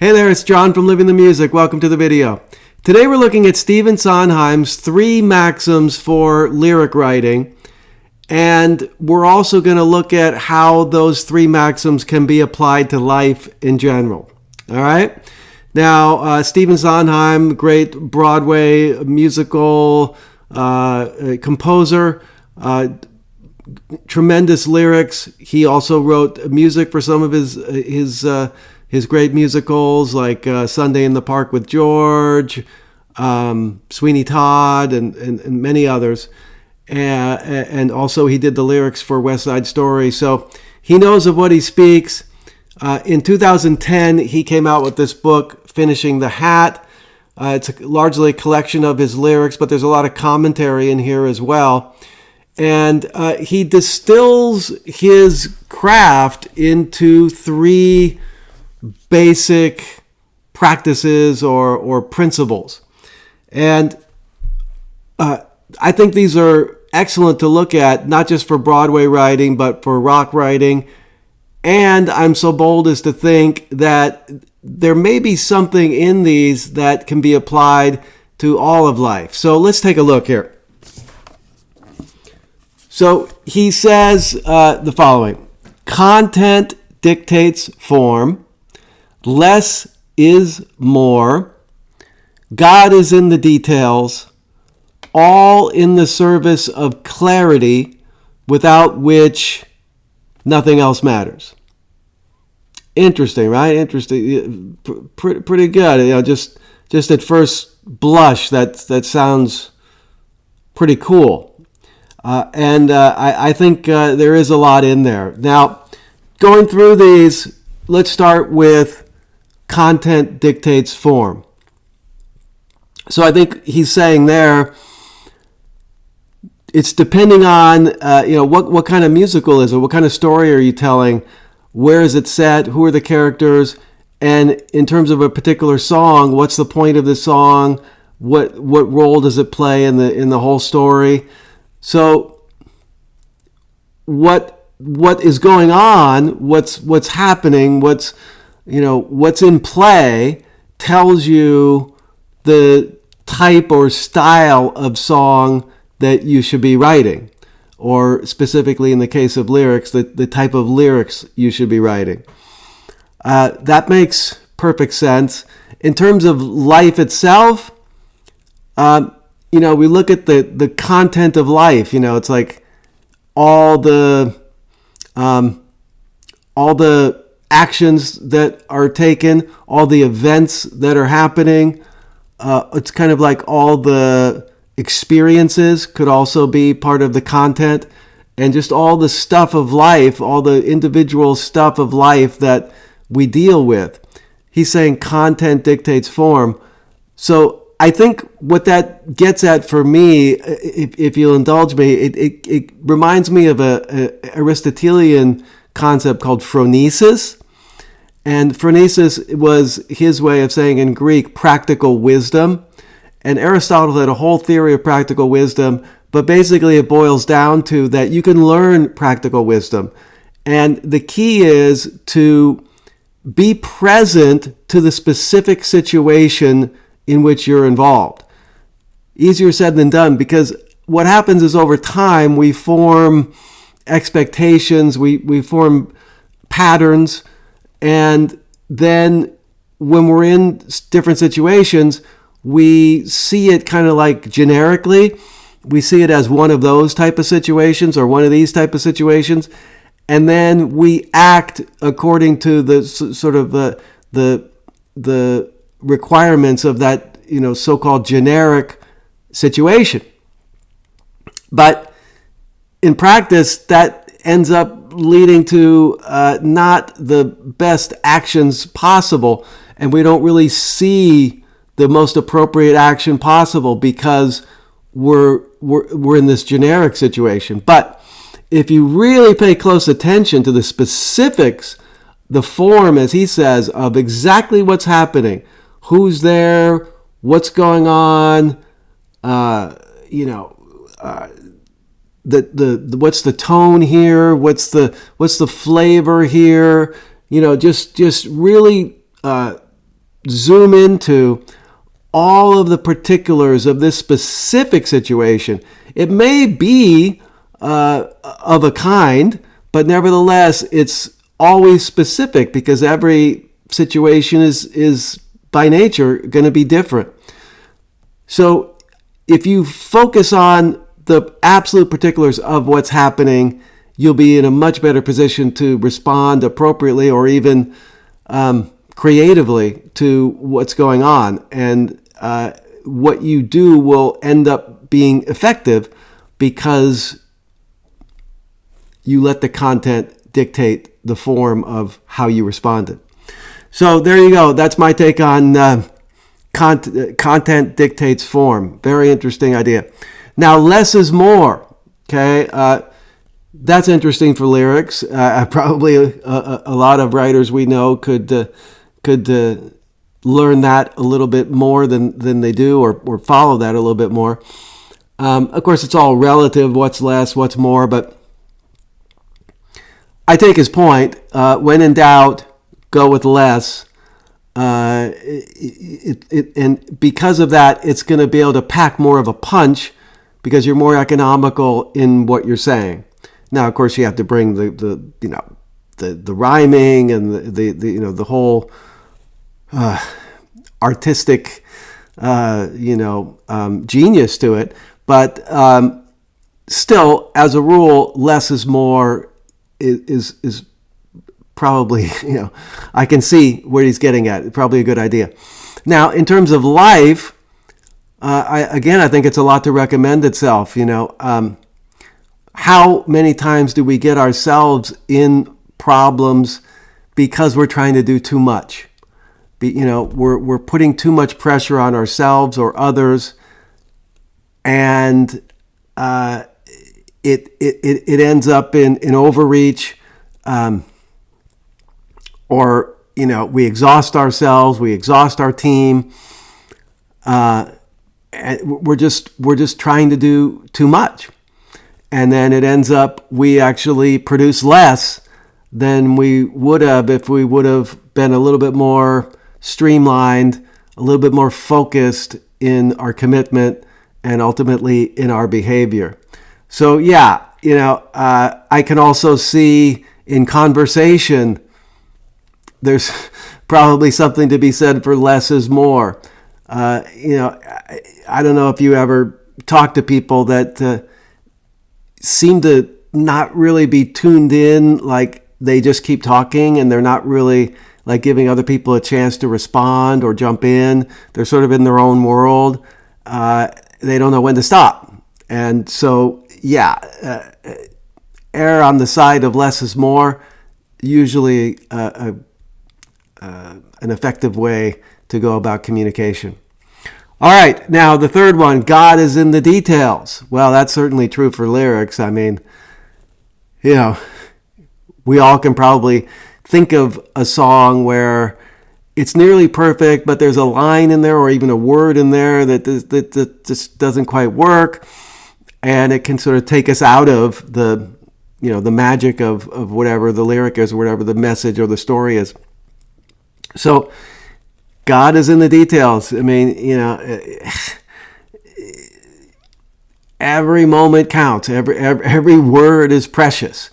Hey there, it's John from Living the Music. Welcome to the video. Today we're looking at Stephen Sondheim's 3 maxims for lyric writing, and we're also going to look at how those 3 maxims can be applied to life in general. All right? Now, Stephen Sondheim, great Broadway musical composer, tremendous lyrics. He also wrote music for some of his great musicals like Sunday in the Park with George, Sweeney Todd, and many others. And also he did the lyrics for West Side Story. So he knows of what he speaks. In 2010, he came out with this book, Finishing the Hat. It's largely a collection of his lyrics, but there's a lot of commentary in here as well. And he distills his craft into 3 basic practices or principles. And I think these are excellent to look at, not just for Broadway writing, but for rock writing. And I'm so bold as to think that there may be something in these that can be applied to all of life. So let's take a look here. So he says the following: content dictates form. Less is more. God is in the details, all in the service of clarity, without which nothing else matters. Interesting, right? Interesting. Pretty good. You know, just at first blush, that sounds pretty cool. I think there is a lot in there. Now, going through these, let's start with content dictates form. So I think he's saying there, it's depending on what kind of musical is it, what kind of story are you telling, where is it set, who are the characters, and in terms of a particular song, what's the point of the song, what role does it play in the whole story. So what is going on, what's happening, what's in play, tells you the type or style of song that you should be writing, or specifically in the case of lyrics, the type of lyrics you should be writing. That makes perfect sense. In terms of life itself, we look at the content of life. It's like all the actions that are taken, all the events that are happening. It's kind of like all the experiences could also be part of the content, and just all the stuff of life, all the individual stuff of life that we deal with. He's saying content dictates form. So I think what that gets at for me, if you'll indulge me, it reminds me of a Aristotelian concept called phronesis. And phronesis was his way of saying in Greek practical wisdom. And Aristotle had a whole theory of practical wisdom, but basically it boils down to that you can learn practical wisdom. And the key is to be present to the specific situation in which you're involved. Easier said than done, because what happens is over time we form expectations, we form patterns, and then when we're in different situations, we see it kind of like generically. We see it as one of those type of situations or one of these type of situations, and then we act according to the sort of the requirements of that so-called generic situation. But in practice, that ends up leading to not the best actions possible, and we don't really see the most appropriate action possible because we're in this generic situation. But if you really pay close attention to the specifics, the form, as he says, of exactly what's happening, who's there, what's going on, what's the tone here, what's the flavor here, just really zoom into all of the particulars of this specific situation. It may be of a kind, but nevertheless, it's always specific because every situation is by nature going to be different. So if you focus on the absolute particulars of what's happening, you'll be in a much better position to respond appropriately or even creatively to what's going on. And what you do will end up being effective because you let the content dictate the form of how you responded. So there you go. That's my take on content dictates form. Very interesting idea. Now, less is more. Okay, that's interesting for lyrics. Probably a lot of writers we know could learn that a little bit more than they do, or follow that a little bit more. Of course, it's all relative. What's less, what's more, but I take his point. When in doubt, go with less. And because of that, it's going to be able to pack more of a punch because you're more economical in what you're saying. Now, of course, you have to bring the rhyming and the whole artistic genius to it. But still, as a rule, less is more is probably, I can see where he's getting at. Probably a good idea. Now, in terms of life, I think it's a lot to recommend itself. How many times do we get ourselves in problems because we're trying to do too much? We're putting too much pressure on ourselves or others, and it ends up in overreach, or we exhaust ourselves, we exhaust our team, and we're just trying to do too much, and then it ends up we actually produce less than we would have if we would have been a little bit more streamlined, a little bit more focused in our commitment and ultimately in our behavior. So I can also see in conversation, there's probably something to be said for less is more. I don't know if you ever talk to people that seem to not really be tuned in, like they just keep talking and they're not really like giving other people a chance to respond or jump in. They're sort of in their own world. They don't know when to stop. And so, err on the side of less is more, usually an effective way to go about communication. All right, now the third one, God is in the details. Well, that's certainly true for lyrics. I mean, we all can probably think of a song where it's nearly perfect, but there's a line in there or even a word in there that just doesn't quite work. And it can sort of take us out of the magic of whatever the lyric is or whatever the message or the story is. So God is in the details. I mean, every moment counts. Every word is precious.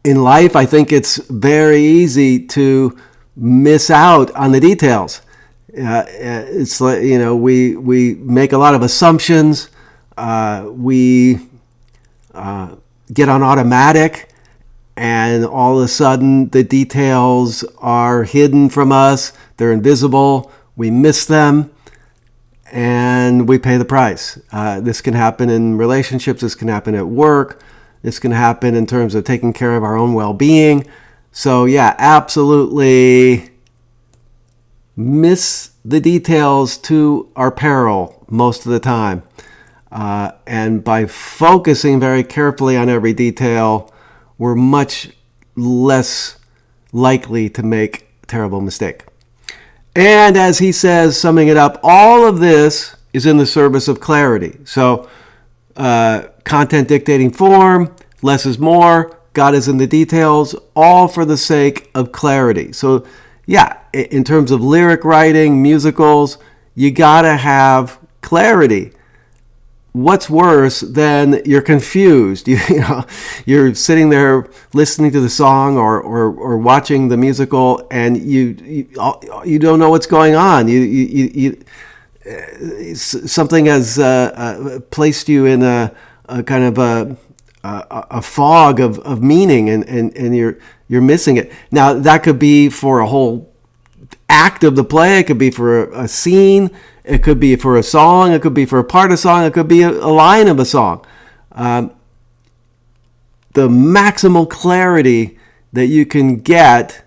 In life, I think it's very easy to miss out on the details. It's like, we make a lot of assumptions. We get on automatic, and all of a sudden the details are hidden from us. They're invisible. We miss them, and we pay the price. This can happen in relationships. This can happen at work. This can happen in terms of taking care of our own well-being. So absolutely miss the details to our peril most of the time. And by focusing very carefully on every detail, we're much less likely to make a terrible mistake. And as he says, summing it up, all of this is in the service of clarity. So content dictating form, less is more, God is in the details, all for the sake of clarity. So in terms of lyric writing, musicals, you gotta have clarity. What's worse than you're confused? You're sitting there listening to the song or watching the musical, and you don't know what's going on. Something has placed you in a kind of a fog of meaning, and you're missing it. Now that could be for a whole act of the play. It could be for a scene. It could be for a song. It could be for a part of a song. It could be a line of a song. The maximal clarity that you can get,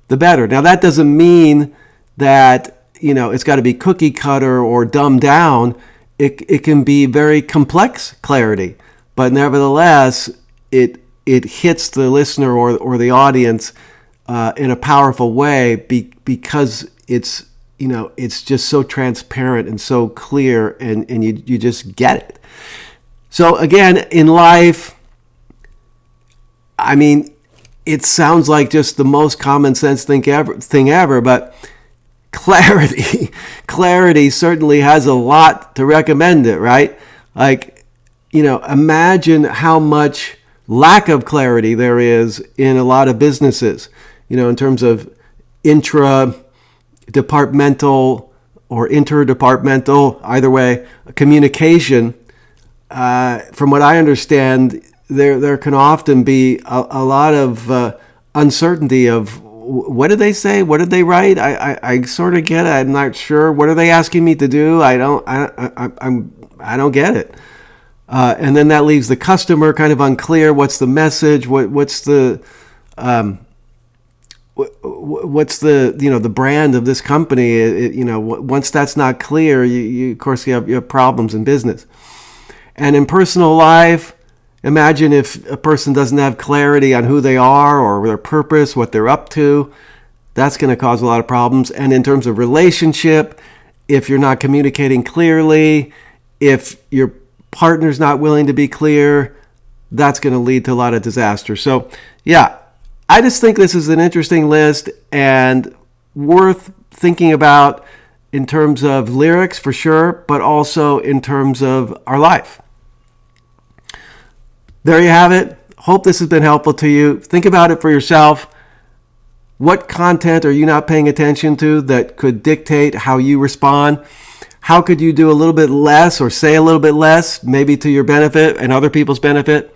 the better. Now that doesn't mean that it's got to be cookie cutter or dumbed down. It can be very complex clarity, but nevertheless, it hits the listener or the audience in a powerful way because it's just so transparent and so clear, and you just get it. So again, in life, I mean, it sounds like just the most common sense thing ever, but clarity certainly has a lot to recommend it, right? Like, imagine how much lack of clarity there is in a lot of businesses, in terms of intra-departmental or interdepartmental, either way, communication. From what I understand, there can often be a lot of uncertainty of what did they say, what did they write. I sort of get it. I'm not sure. What are they asking me to do? I don't get it. And then that leaves the customer kind of unclear. What's the message? What's the the brand of this company? Once that's not clear, you of course you have problems in business. And in personal life, imagine if a person doesn't have clarity on who they are or their purpose, what they're up to. That's going to cause a lot of problems. And in terms of relationship, if you're not communicating clearly, if your partner's not willing to be clear, that's going to lead to a lot of disaster. So, yeah, I just think this is an interesting list and worth thinking about in terms of lyrics for sure, but also in terms of our life. There you have it. Hope this has been helpful to you. Think about it for yourself. What content are you not paying attention to that could dictate how you respond? How could you do a little bit less or say a little bit less, maybe to your benefit and other people's benefit?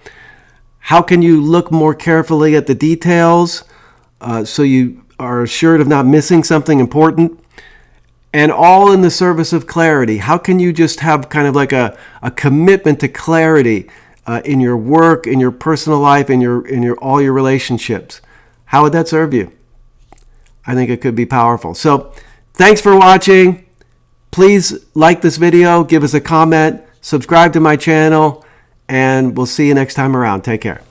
How can you look more carefully at the details so you are assured of not missing something important? And all in the service of clarity. How can you just have kind of like a commitment to clarity in your work, in your personal life, in your all your relationships? How would that serve you? I think it could be powerful. So thanks for watching. Please like this video, give us a comment, subscribe to my channel, and we'll see you next time around. Take care.